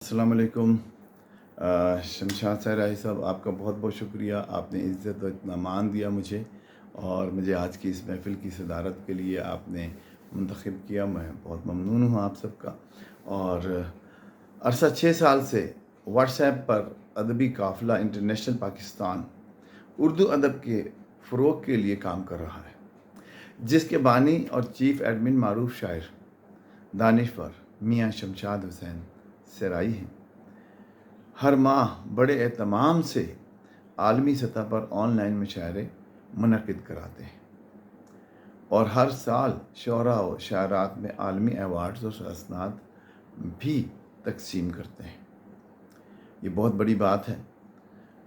अस्सलाम वालेकुम। शमशाद सराय साहब, आपका बहुत बहुत शुक्रिया। आपने इज़्ज़त और इतना मान दिया मुझे और मुझे आज की इस महफ़िल की सदारत के लिए आपने मुंतखब किया। मैं बहुत ममनून हूँ आप सबका। और अरसा 6 साल से व्हाट्सएप पर अदबी काफ़िला इंटरनेशनल पाकिस्तान उर्दू अदब के फ़रोग़ के लिए काम कर रहा है, जिसके बानी और चीफ़ एडमिन मारूफ़ शायर दानिश्वर मियाँ शमशाद हुसैन सराई हैं। हर माह बड़े एहतमाम से आलमी सतह पर ऑनलाइन मुशायरे मुनक़िद कराते हैं और हर साल शुअरा व शायरात में आलमी अवार्ड्स और असनाद भी तक़सीम करते हैं। ये बहुत बड़ी बात है।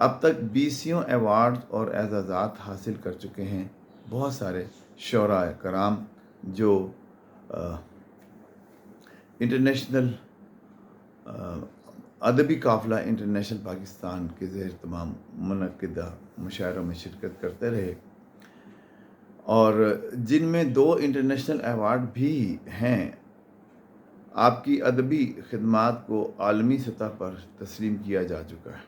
अब तक 20 अवार्ड्स और एज़ाज़ात हासिल कर चुके हैं बहुत सारे शुअरा कराम जो इंटरनेशनल अदबी काफ़िला इंटरनेशनल पाकिस्तान के ज़ेर तमाम मुनक़िदा मुशायरों में शिरकत करते रहे और जिनमें 2 इंटरनेशनल अवार्ड भी हैं। आपकी अदबी खिदमात को आलमी सतह पर तस्लीम किया जा चुका है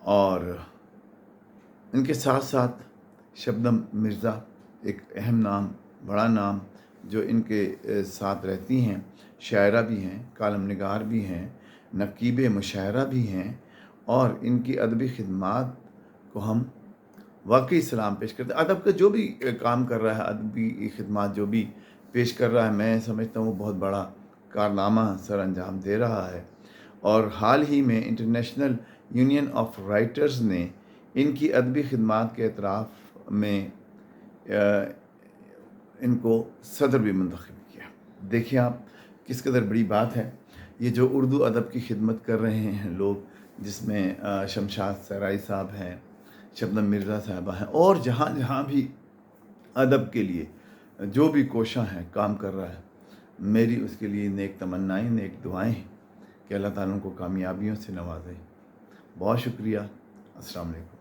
और इनके साथ साथ शबनम मिर्ज़ा एक अहम नाम, बड़ा नाम जो इनके साथ रहती हैं, शायरा भी हैं, कालम निगार भी हैं, नक़ीब मुशायरा भी हैं और इनकी अदबी खिदमात को हम वाक़ई सलाम पेश करते हैं। अदब का जो भी काम कर रहा है, अदबी खिदमात जो भी पेश कर रहा है, मैं समझता हूँ बहुत बड़ा कारनामा सर अंजाम दे रहा है। और हाल ही में इंटरनेशनल यूनियन ऑफ राइटर्स ने इनकी अदबी खिदमात के एतराफ़ में इनको सदर भी मुंतखब किया। देखिए आप किस कदर बड़ी बात है। ये जो उर्दू अदब की खिदमत कर रहे हैं लोग, जिसमें शमशाद सराई साहब हैं, शबनम मिर्ज़ा साहिबा हैं और जहाँ जहाँ भी अदब के लिए जो भी कोशां है, काम कर रहा है, मेरी उसके लिए नेक तमन्नाएँ, नेक दुआएँ हैं कि अल्लाह ताला उनको कामयाबियों से नवाज़े। बहुत शुक्रिया। अस्सलाम वालेकुम।